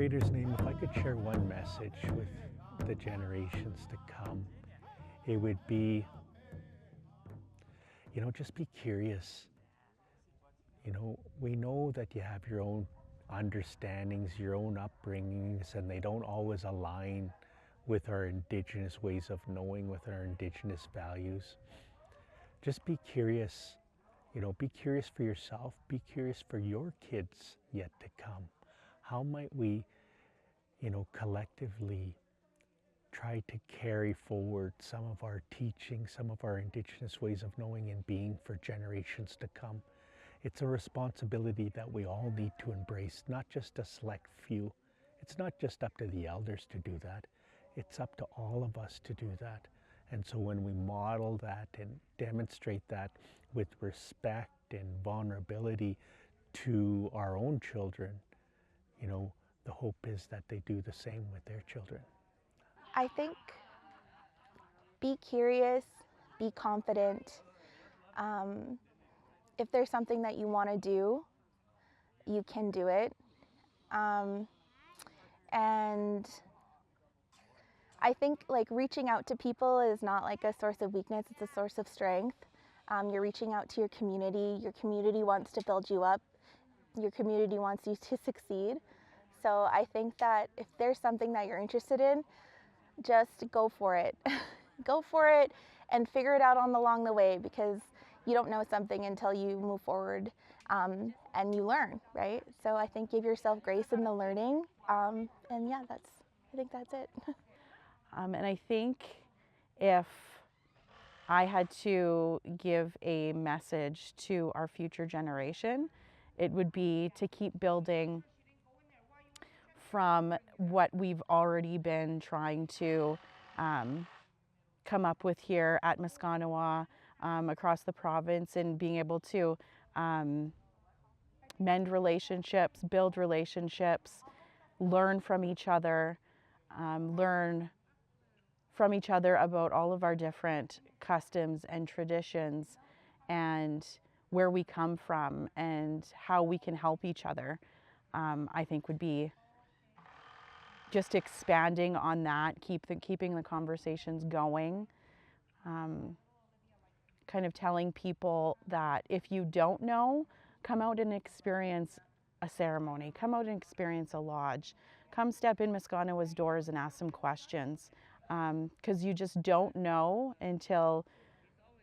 Creator's name, if I could share one message with the generations to come, it would be, just be curious. We know that you have your own understandings, your own upbringings, and they don't always align with our indigenous ways of knowing, with our indigenous values. Just be curious. Be curious for yourself. Be curious for your kids yet to come. How might we, collectively try to carry forward some of our teaching, some of our indigenous ways of knowing and being for generations to come? It's a responsibility that we all need to embrace, not just a select few. It's not just up to the elders to do that. It's up to all of us to do that. And so when we model that and demonstrate that with respect and vulnerability to our own children, the hope is that they do the same with their children. I think be curious, be confident. If there's something that you want to do, you can do it. And I think reaching out to people is not a source of weakness, it's a source of strength. You're reaching out to your community wants to build you up, your community wants you to succeed. So I think that if there's something that you're interested in, just go for it. Go for it and figure it out along the way, because you don't know something until you move forward and you learn, right? So I think give yourself grace in the learning. And yeah, I think that's it. And I think if I had to give a message to our future generation, it would be to keep building from what we've already been trying to come up with here at Muskanawa, across the province, and being able to mend relationships, build relationships, learn from each other, learn from each other about all of our different customs and traditions and where we come from and how we can help each other. I think would be just expanding on that, keeping the conversations going, kind of telling people that if you don't know, come out and experience a ceremony, come out and experience a lodge, come step in Muskanawa's doors and ask some questions, because you just don't know until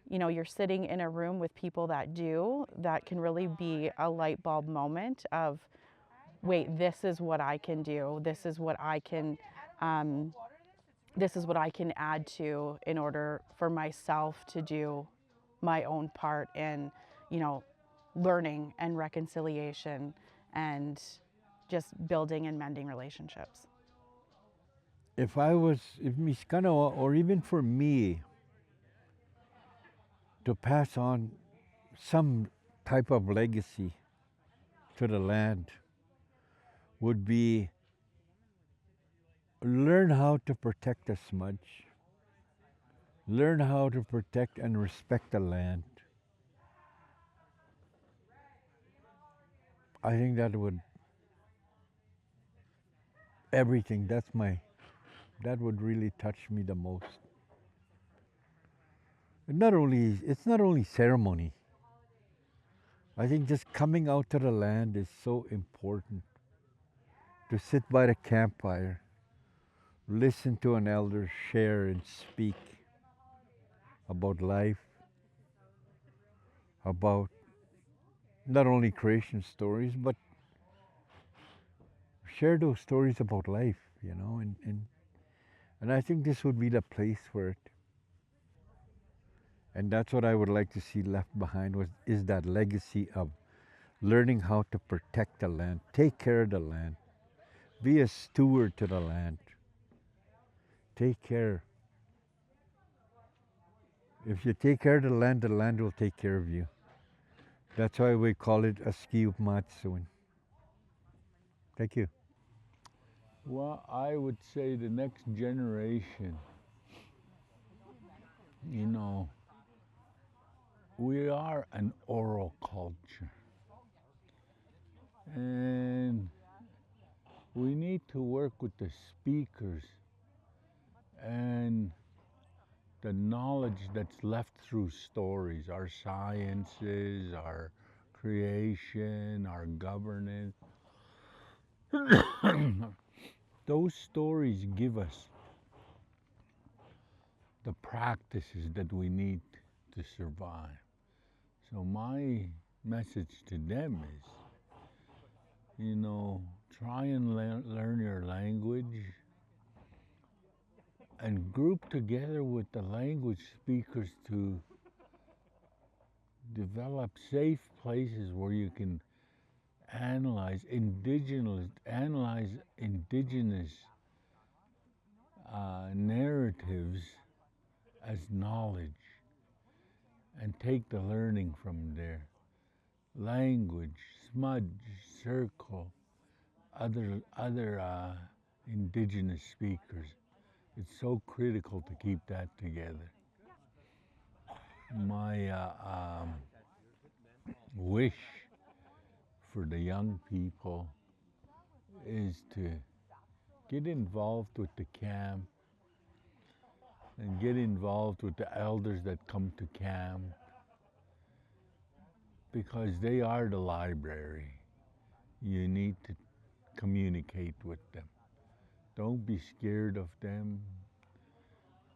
you're sitting in a room with people that do. That can really be a light bulb moment of, wait, this is what I can do. This is what I can add to in order for myself to do my own part in, learning and reconciliation and just building and mending relationships. If Miskanawa, or even for me, to pass on some type of legacy to the land, would be learn how to protect the smudge, learn how to protect and respect the land. I think that would, everything, that would really touch me the most. It's not only ceremony. I think just coming out to the land is so important. To sit by the campfire, listen to an elder share and speak about life, about not only creation stories, but share those stories about life, and I think this would be the place for it. And that's what I would like to see left behind is that legacy of learning how to protect the land, take care of the land, be a steward to the land, take care. If you take care of the land will take care of you. That's why we call it a Miyo-Pimatsiwin. Thank you. Well, I would say the next generation, we are an oral culture. And we need to work with the speakers and the knowledge that's left through stories, our sciences, our creation, our governance. Those stories give us the practices that we need to survive. So my message to them is, try and learn your language and group together with the language speakers to develop safe places where you can analyze indigenous narratives as knowledge and take the learning from there. Language, smudge, circle, other indigenous speakers. It's so critical to keep that together. My wish for the young people is to get involved with the camp and get involved with the elders that come to camp because they are the library. You need to communicate with them. Don't be scared of them,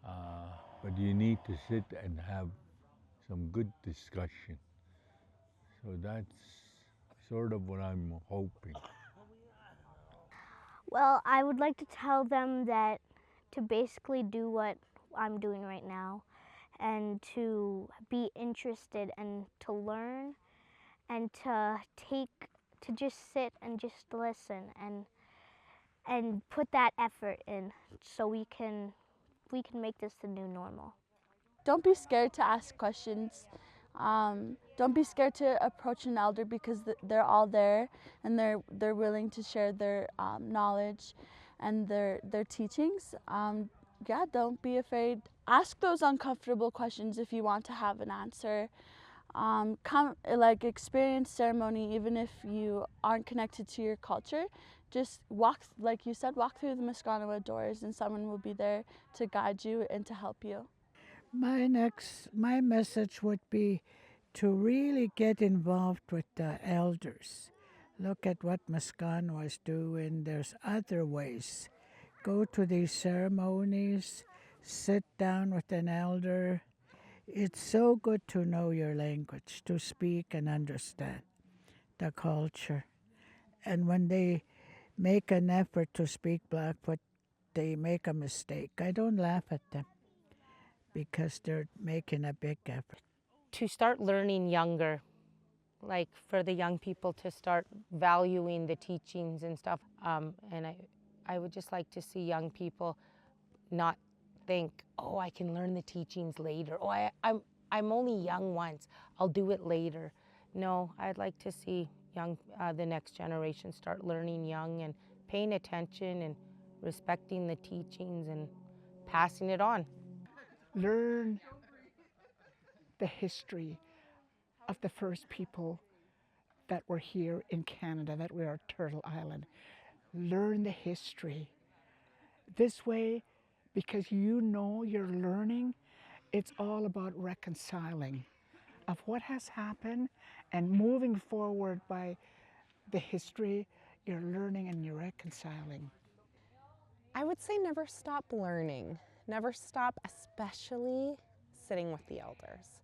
but you need to sit and have some good discussion. So that's sort of what I'm hoping. Well, I would like to tell them that to basically do what I'm doing right now and to be interested and to learn and to just sit and just listen and put that effort in so we can make this the new normal. Don't be scared to ask questions. Don't be scared to approach an elder because they're all there and they're willing to share their knowledge and their teachings. Yeah, don't be afraid. Ask those uncomfortable questions if you want to have an answer. Come experience ceremony even if you aren't connected to your culture. Just walk, like you said, walk through the Miskanawa doors and someone will be there to guide you and to help you. My message would be to really get involved with the elders. Look at what Muscan was doing. There's other ways. Go to these ceremonies, sit down with an elder. It's so good to know your language, to speak and understand the culture. And when they make an effort to speak Blackfoot, they make a mistake. I don't laugh at them because they're making a big effort. To start learning younger, like for the young people to start valuing the teachings and stuff. And I would just like to see young people not think, oh, I can learn the teachings later. Oh, I'm only young once, I'll do it later. No, I'd like to see the next generation start learning young and paying attention and respecting the teachings and passing it on. Learn the history of the first people that were here in Canada, that were at Turtle Island. Learn the history. This way, because you're learning, it's all about reconciling of what has happened and moving forward by the history. You're learning and you're reconciling. I would say never stop learning. Never stop, especially sitting with the elders.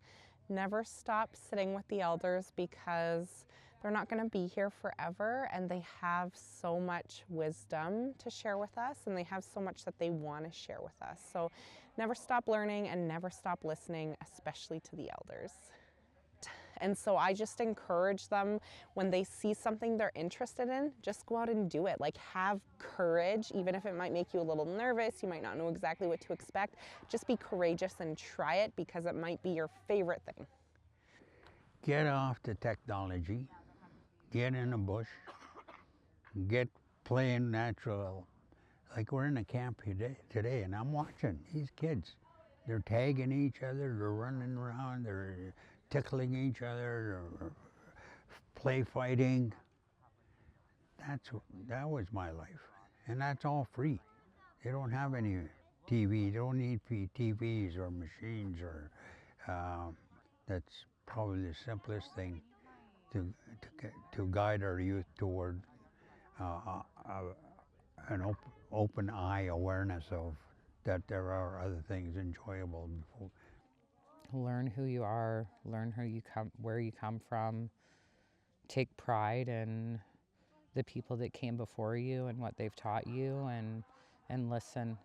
Never stop sitting with the elders because they're not going to be here forever and they have so much wisdom to share with us and they have so much that they want to share with us. So never stop learning and never stop listening, especially to the elders. And so I just encourage them when they see something they're interested in, just go out and do it. Like, have courage, even if it might make you a little nervous, you might not know exactly what to expect. Just be courageous and try it because it might be your favorite thing. Get off the technology, get in a bush, get playing natural. Like we're in a camp today and I'm watching these kids. They're tagging each other, they're running around, they're tickling each other, or play fighting. that was my life, and that's all free. They don't have any TV. They don't need TVs or machines or. That's probably the simplest thing to guide our youth toward an open eye awareness of that there are other things enjoyable. Learn who you are, learn where you come from, take pride in the people that came before you and what they've taught you, and listen.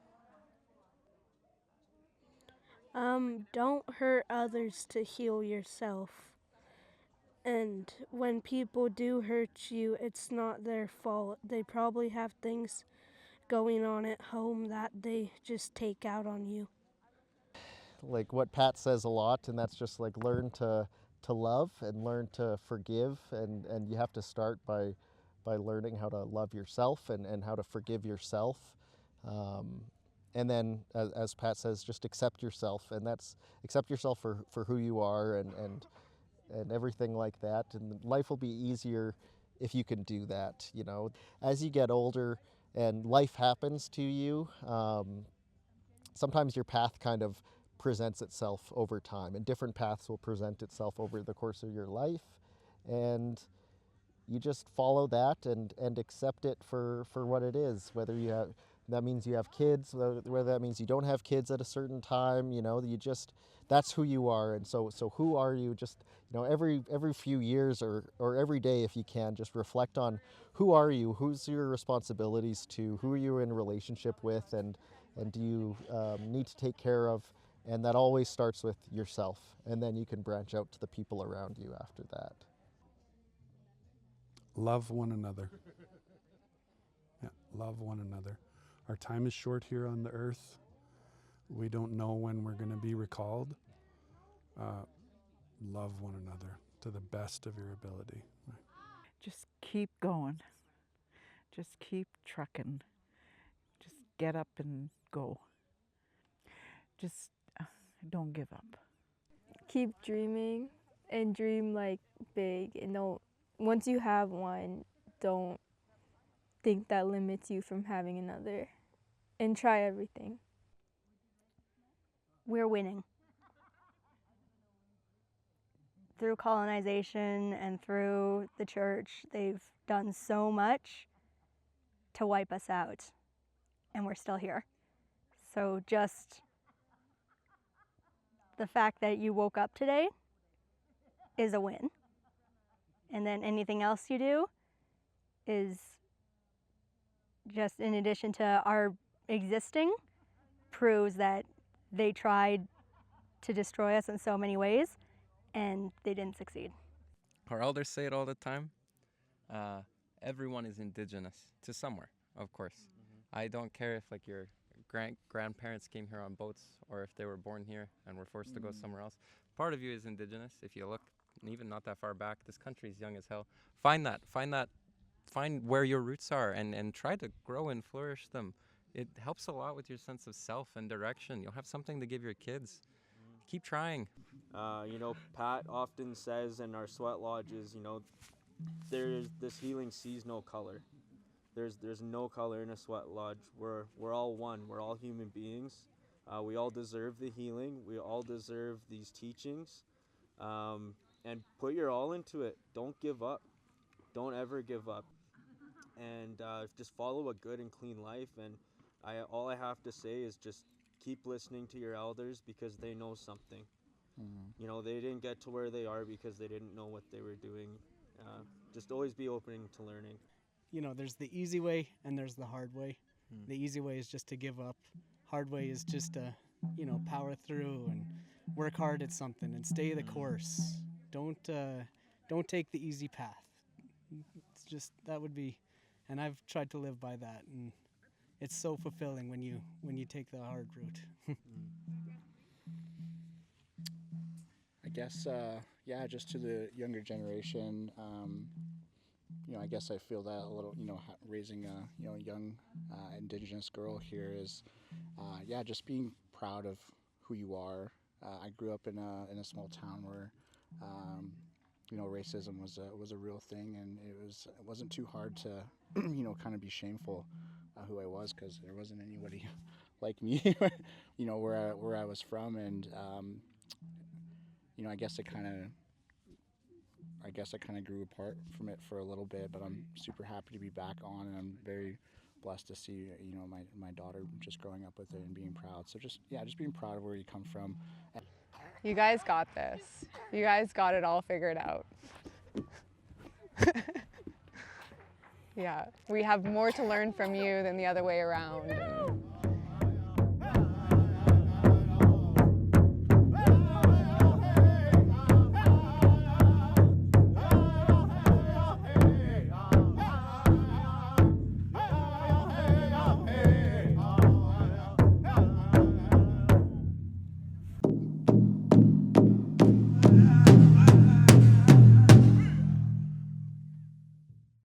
Don't hurt others to heal yourself. And when people do hurt you, it's not their fault. They probably have things going on at home that they just take out on you. Like what Pat says a lot, and that's just like learn to love and learn to forgive, and you have to start by learning how to love yourself and how to forgive yourself. And then, as Pat says, just accept yourself, and that's accept yourself for who you are and everything like that. And life will be easier if you can do that. You know, as you get older and life happens to you, sometimes your path kind of presents itself over time, and different paths will present itself over the course of your life, and you just follow that and accept it for what it is, whether you have that means you have kids, whether that means you don't have kids at a certain time. You know, you just, that's who you are. And so who are you? Just, you know, every few years or every day, if you can, just reflect on who are you, who's your responsibilities to, who are you in relationship with, and do you need to take care of. And that always starts with yourself, and then you can branch out to the people around you after that. Love one another. Yeah, love one another. Our time is short here on the earth. We don't know when we're going to be recalled. Love one another to the best of your ability. Just keep going. Just keep trucking. Just get up and go. Just don't give up. Keep dreaming and dream like big, and don't, once you have one, don't think that limits you from having another, and try everything. We're winning. Through colonization and through the church, they've done so much to wipe us out, and we're still here. So just the fact that you woke up today is a win. And then anything else you do is just, in addition to our existing, proves that they tried to destroy us in so many ways and they didn't succeed. Our elders say it all the time. Everyone is indigenous to somewhere, of course. I don't care if like your grandparents came here on boats or if they were born here and were forced to go somewhere else. Part of you is indigenous. If you look, even not that far back, this country is young as hell. Find where your roots are and try to grow and flourish them. It helps a lot with your sense of self and direction. You'll have something to give your kids. Keep trying. You know, Pat often says in our sweat lodges, you know, this healing sees no color. There's no color in a sweat lodge. We're all one. We're all human beings. We all deserve the healing. We all deserve these teachings. And put your all into it. Don't give up. Don't ever give up. And just follow a good and clean life. And all I have to say is just keep listening to your elders because they know something. You know, they didn't get to where they are because they didn't know what they were doing. Just always be open to learning. You know, there's the easy way and there's the hard way. The easy way is just to give up. Hard way is just to, you know, power through and work hard at something and stay the course. Don't take the easy path. It's just, that would be, and I've tried to live by that, and it's so fulfilling when you take the hard route. I guess, yeah, just to the younger generation, you know, I guess I feel that a little, you know, raising a, you know, young Indigenous girl here is, yeah, just being proud of who you are. I grew up in a small town where you know, racism was a real thing, and it wasn't too hard to, you know, kind of be shameful who I was, because there wasn't anybody like me, you know, where I was from, and you know, I guess I kind of grew apart from it for a little bit, but I'm super happy to be back on, and I'm very blessed to see, you know, my daughter just growing up with it and being proud. So just being proud of where you come from. You guys got this. You guys got it all figured out. Yeah, we have more to learn from you than the other way around.